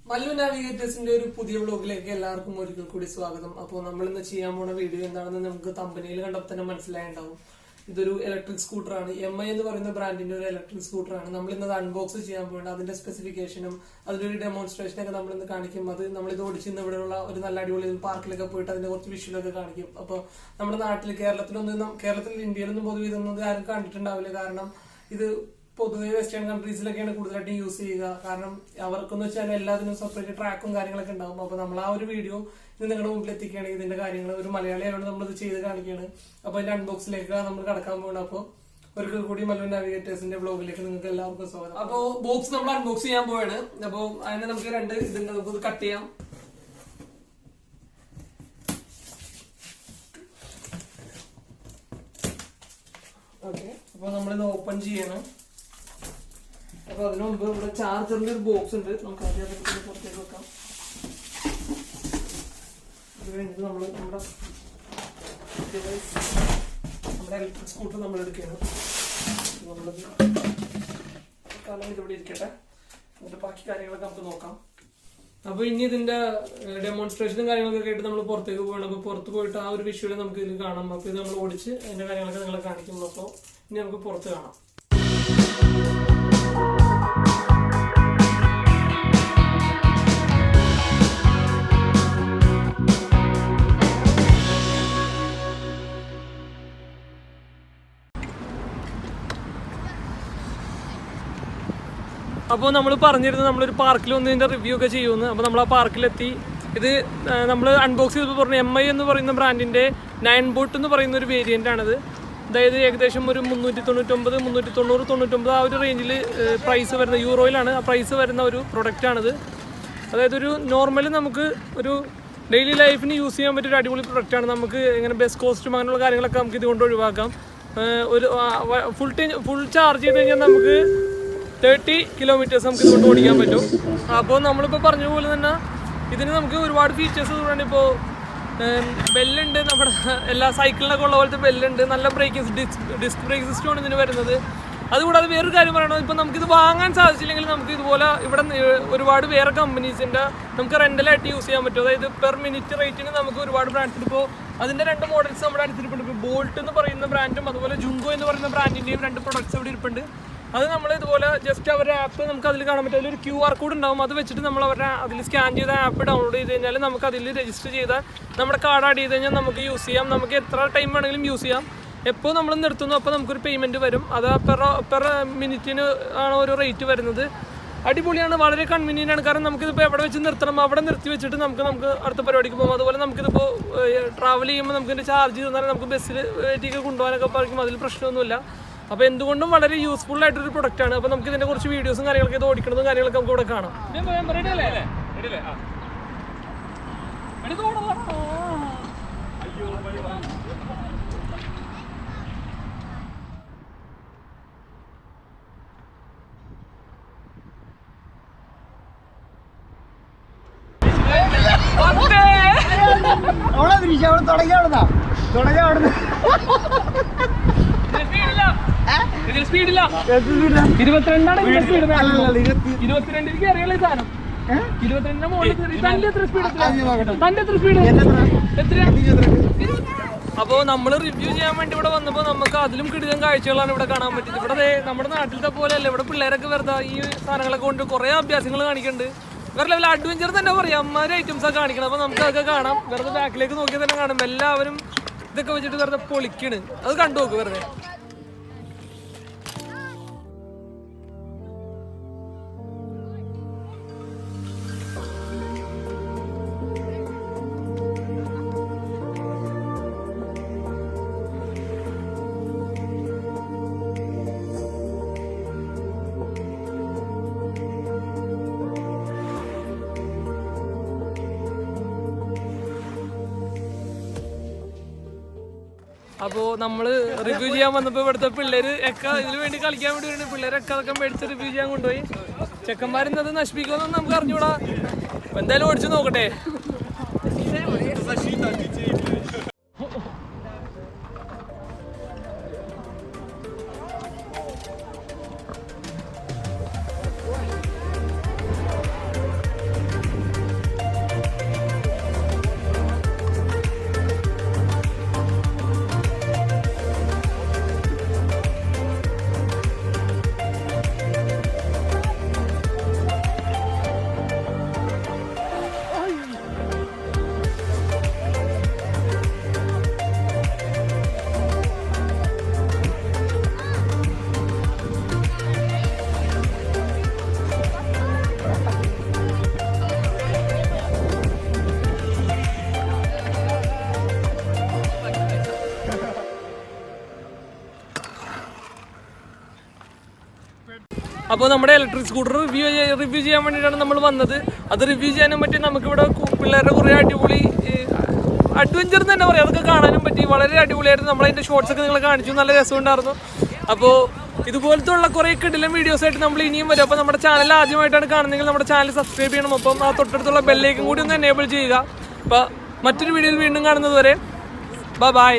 മല്ലു നാവിഗേറ്റേഴ്സിന്റെ ഒരു പുതിയ വ്ലോഗിലേക്ക് എല്ലാവർക്കും ഒരിക്കൽ കൂടി സ്വാഗതം. അപ്പോൾ നമ്മൾ ഇന്ന് ചെയ്യാൻ പോണ വീഡിയോ എന്താണെന്ന് നമുക്ക് തമ്പനിയിൽ കണ്ടപ്പോൾ തന്നെ മനസ്സിലായിട്ടുണ്ടാവും. ഇതൊരു ഇലക്ട്രിക് സ്കൂട്ടറാണ്. MI എന്ന് പറയുന്ന ബ്രാൻഡിന്റെ ഒരു ഇലക്ട്രിക് സ്കൂട്ടറാണ്. നമ്മൾ ഇന്ന് അൺബോക്സ് ചെയ്യാൻ പോകേണ്ട അതിന്റെ സ്പെസിഫിക്കേഷനും അതിന്റെ ഒരു ഡെമോൺസ്ട്രേഷനൊക്കെ നമ്മൾ ഇന്ന് കാണിക്കും. അത് നമ്മൾ ഇത് ഓടിച്ചിന്ന് ഇവിടെയുള്ള ഒരു നല്ല അടിപൊളി പാർക്കിലൊക്കെ പോയിട്ട് അതിന്റെ കുറച്ച് വിഷ്വലൊക്കെ കാണിക്കും. അപ്പോൾ നമ്മുടെ നാട്ടിൽ കേരളത്തിൽ ഇന്ത്യയിലൊന്നും പൊതുവെ ഇതൊന്നും ആരും കണ്ടിട്ടുണ്ടാവില്ല. കാരണം ഇത് പൊതുവെ വെസ്റ്റേൺ കൺട്രീസിലൊക്കെയാണ് കൂടുതലായിട്ട് യൂസ് ചെയ്യുക. കാരണം അവർക്കെന്ന് വെച്ചാൽ എല്ലാത്തിനും സെപ്പറേറ്റ് ട്രാക്കും കാര്യങ്ങളൊക്കെ ഉണ്ടാവും. അപ്പൊ നമ്മൾ ആ ഒരു വീഡിയോ ഇത് നിങ്ങളുടെ മുമ്പിൽ എത്തിക്കുകയാണ്. ഇതിന്റെ കാര്യങ്ങൾ ഒരു മലയാളി ആയതുകൊണ്ട് നമ്മളിത് ചെയ്ത് കാണിക്കുകയാണ്. അപ്പൊ അതിന്റെ അൺബോക്സിലേക്ക് നമ്മൾ കടക്കാൻ പോകണം. അപ്പോൾ ഒരിക്കൽ കൂടി മല്ലു നാവിഗേറ്റേഴ്സിന്റെ ബ്ലോഗിലേക്ക് നിങ്ങൾക്ക് എല്ലാവർക്കും സ്വാഗതം. അപ്പോൾ ബോക്സ് നമ്മൾ അൺബോക്സ് ചെയ്യാൻ പോവാണ്. അപ്പോൾ അതിനെ നമുക്ക് രണ്ട് ഇതുണ്ട്, നമുക്ക് കട്ട് ചെയ്യാം. ഓക്കെ, അപ്പൊ നമ്മളിത് ഓപ്പൺ ചെയ്യണം. അപ്പൊ അതിനു മുമ്പ് ഇവിടെ ചാർജറിന്റെ ഒരു ബോക്സ് ഉണ്ട്, നമുക്ക് ആദ്യം പുറത്തേക്ക് വെക്കാം. അത് കഴിഞ്ഞിട്ട് നമ്മൾ നമ്മുടെ ഇലക്ട്രിക് സ്കൂട്ടർ നമ്മൾ എടുക്കുകയാണ്. നമ്മളത് കാലം ഇതിവിടെ ഇരിക്കട്ടെ, എന്നിട്ട് ബാക്കി കാര്യങ്ങളൊക്കെ നമുക്ക് നോക്കാം. അപ്പൊ ഇനി ഇതിന്റെ ഡെമോൺസ്ട്രേഷനും കാര്യങ്ങളൊക്കെ കേട്ട് നമ്മൾ പുറത്തേക്ക് പോകണം. അപ്പൊ പുറത്ത് പോയിട്ട് ആ ഒരു വിഷ്വല് നമുക്ക് ഇതിൽ കാണാം. അപ്പൊ ഇത് നമ്മൾ ഓടിച്ച് അതിന്റെ കാര്യങ്ങളൊക്കെ നിങ്ങളെ കാണിക്കും. അപ്പൊ ഇനി നമുക്ക് പുറത്ത് കാണാം. അപ്പോൾ നമ്മൾ പറഞ്ഞിരുന്നു നമ്മളൊരു പാർക്കിൽ വന്ന് ഇതിൻ്റെ റിവ്യൂ ഒക്കെ ചെയ്യുമെന്ന്. അപ്പോൾ നമ്മൾ ആ പാർക്കിലെത്തി. ഇത് നമ്മൾ അൺബോക്സ് ചെയ്തപ്പോൾ പറഞ്ഞു MI എന്ന് പറയുന്ന ബ്രാൻഡിൻ്റെ 9 ബോട്ട് എന്ന് പറയുന്ന ഒരു വേരിയൻ്റ് ആണിത്. അതായത് ഏകദേശം ഒരു 399, 390, 99 ആ ഒരു റേഞ്ചിൽ പ്രൈസ് വരുന്ന, യൂറോയിലാണ് ആ പ്രൈസ് വരുന്ന ഒരു പ്രൊഡക്റ്റാണിത്. അതായത് ഒരു നോർമലി നമുക്ക് ഒരു ഡെയിലി ലൈഫിന് യൂസ് ചെയ്യാൻ പറ്റിയ ഒരു അടിപൊളി പ്രൊഡക്റ്റാണ്. നമുക്ക് ഇങ്ങനെ ബസ് കോസ്റ്റും അങ്ങനെയുള്ള കാര്യങ്ങളൊക്കെ നമുക്ക് ഇതുകൊണ്ട് ഒഴിവാക്കാം. ഒരു ഫുൾ ചാർജ് ചെയ്ത് കഴിഞ്ഞാൽ നമുക്ക് 30 കിലോമീറ്റേഴ്സ് നമുക്ക് ഇതുകൊണ്ട് ഓടിക്കാൻ പറ്റും. അപ്പോൾ നമ്മളിപ്പോൾ പറഞ്ഞ പോലെ തന്നെ ഇതിന് നമുക്ക് ഒരുപാട് ഫീച്ചേഴ്സ് കൂടാണ്. ഇപ്പോൾ ബെല്ലുണ്ട്, നമ്മുടെ എല്ലാ സൈക്കിളിനൊക്കെ ഉള്ള പോലത്തെ ബെല്ലുണ്ട്, നല്ല ഡിസ്ക് ബ്രേക്ക് സിസ്റ്റമാണ് ഇതിന് വരുന്നത്. അതുകൂടാതെ വേറൊരു കാര്യം പറയണം, ഇപ്പോൾ നമുക്കിത് വാങ്ങാൻ സാധിച്ചില്ലെങ്കിൽ നമുക്ക് ഇതുപോലെ ഇവിടെ ഒരുപാട് വേറെ കമ്പനീസിൻ്റെ നമുക്ക് റെൻ്റലായിട്ട് യൂസ് ചെയ്യാൻ പറ്റും. അതായത് പെർ മിനിറ്റ് റേറ്റിന് നമുക്ക് ഒരുപാട് ബ്രാൻഡ്സ്, ഇപ്പോൾ അതിൻ്റെ 2 മോഡൽസ് നമ്മുടെ അടുത്തിരിപ്പുണ്ട്. ഇപ്പോൾ ബോൾട്ട് എന്ന് പറയുന്ന ബ്രാൻഡും അതുപോലെ ജുങ്കോ എന്ന് പറയുന്ന ബ്രാൻഡിൻ്റെയും 2 പ്രൊഡക്ട്സ് ഇവിടെ ഇരിപ്പുണ്ട്. അത് നമ്മൾ ഇതുപോലെ ജസ്റ്റ് അവരുടെ ആപ്പ് നമുക്ക് അതിൽ കാണാൻ പറ്റും. അതിലൊരു QR കോഡ് ഉണ്ടാവും. അത് വെച്ചിട്ട് നമ്മൾ അവരുടെ അതിൽ സ്കാൻ ചെയ്ത ആപ്പ് ഡൗൺലോഡ് ചെയ്ത് കഴിഞ്ഞാൽ നമുക്ക് അതിൽ രജിസ്റ്റർ ചെയ്താൽ നമ്മുടെ കാർഡ് ആഡ് ചെയ്ത് കഴിഞ്ഞാൽ നമുക്ക് യൂസ് ചെയ്യാം. നമുക്ക് എത്ര ടൈം വേണമെങ്കിലും യൂസ് ചെയ്യാം. എപ്പോൾ നമ്മൾ നിർത്തുന്നു അപ്പോൾ നമുക്കൊരു പേയ്മെൻറ്റ് വരും. അത് പെർ മിനിറ്റിന് ആണ് ഒരു റേറ്റ് വരുന്നത്. അടിപൊളിയാണ്, വളരെ കൺവീനിയൻ്റ് ആണ്. കാരണം നമുക്കിതിപ്പോൾ എവിടെ വെച്ച് നിർത്തണം അവിടെ നിർത്തി വെച്ചിട്ട് നമുക്ക് അടുത്ത പരിപാടിക്ക് പോകും. അതുപോലെ നമുക്കിതിപ്പോൾ ട്രാവൽ ചെയ്യുമ്പോൾ നമുക്കിതിൻ്റെ ചാർജ് തന്നാൽ നമുക്ക് ബസ്സിൽ കയറ്റിയൊക്കെ കൊണ്ടുപോകാനൊക്കെ പറയും. അതിൽ പ്രശ്നമൊന്നുമില്ല. അപ്പോൾ എന്തുകൊണ്ടും വളരെ യൂസ്ഫുൾ ആയിട്ടൊരു പ്രൊഡക്റ്റാണ്. അപ്പോൾ നമുക്ക് ഇതിൻ്റെ കുറച്ച് വീഡിയോസും കാര്യങ്ങളൊക്കെ ഇത് ഓടിക്കുന്നതും കാര്യങ്ങളൊക്കെ നമുക്ക് ഇവിടെ കാണാം. സ്പീഡില്ല 22 22 അറിയാലോ ഈ സാധനം. 22 മോളിൽ തന്റെ എത്ര സ്പീഡ് അപ്പോൾ നമ്മൾ റിവ്യൂ ചെയ്യാൻ വേണ്ടി ഇവിടെ വന്നപ്പോൾ നമുക്ക് അതിലും കിടിലൻ കാഴ്ചകളാണ് ഇവിടെ കാണാൻ പറ്റിയത്. ഇവിടെ നമ്മുടെ നാട്ടിലത്തെ പോലെയല്ല, ഇവിടെ പിള്ളേരൊക്കെ വെറുതെ ഈ സാധനങ്ങളൊക്കെ കൊണ്ട് കുറേ അഭ്യാസങ്ങൾ കാണിക്കുന്നുണ്ട്. വേറെ ലെവൽ അഡ്വഞ്ചർ തന്നെ പറയാം, അമ്മാരെ ഐറ്റംസൊക്കെ കാണിക്കണം. അപ്പോൾ നമുക്ക് അതൊക്കെ കാണാം. വെറുതെ ബാക്കിലേക്ക് നോക്കിയാൽ തന്നെ കാണാം. എല്ലാവരും ഇതൊക്കെ വെച്ചിട്ട് വെറുതെ പൊളിക്കണ്. അത് കണ്ടു നോക്ക് വെറുതെ. അപ്പോൾ നമ്മൾ റിവ്യൂ ചെയ്യാൻ വന്നപ്പോൾ ഇവിടുത്തെ പിള്ളേര് ഒക്കെ ഇതിന് വേണ്ടി കളിക്കാൻ വേണ്ടി വരുന്നുണ്ട്. പിള്ളേരൊക്കെ അതൊക്കെ മേടിച്ച് റിവ്യൂ ചെയ്യാൻ കൊണ്ടുപോയി. ചെക്കന്മാരിന്നത് നശിപ്പിക്കുമെന്നൊന്നും നമുക്ക് അറിഞ്ഞൂടാ. എന്തായാലും ഓടിച്ചു നോക്കട്ടെ. അപ്പോൾ നമ്മുടെ ഇലക്ട്രിക് സ്കൂട്ടർ റിവ്യൂ ചെയ്യാൻ വേണ്ടിയിട്ടാണ് നമ്മൾ വന്നത്. അത് റിവ്യൂ ചെയ്യാനും പറ്റി നമുക്കിവിടെ പിള്ളേരുടെ കുറേ അടിപൊളി അഡ്വഞ്ചർ തന്നെ പറയാം, അതൊക്കെ കാണാനും പറ്റി. വളരെ അടിപൊളിയായിരുന്നു. നമ്മളതിൻ്റെ ഷോർട്സൊക്കെ നിങ്ങൾ കാണിച്ചു, നല്ല രസമുണ്ടായിരുന്നു. അപ്പോൾ ഇതുപോലത്തെ ഉള്ള കുറേ കിടിലൻ വീഡിയോസായിട്ട് നമ്മൾ ഇനിയും വരും. അപ്പോൾ നമ്മുടെ ചാനൽ ആദ്യമായിട്ടാണ് കാണുന്നതെങ്കിൽ നമ്മുടെ ചാനൽ സബ്സ്ക്രൈബ് ചെയ്യണം. അപ്പം ആ തൊട്ടടുത്തുള്ള ബെല്ലേക്കും കൂടി ഒന്ന് എനേബിൾ ചെയ്യുക. അപ്പോൾ മറ്റൊരു വീഡിയോയിൽ വീണ്ടും കാണുന്നത് വരെ ബൈ.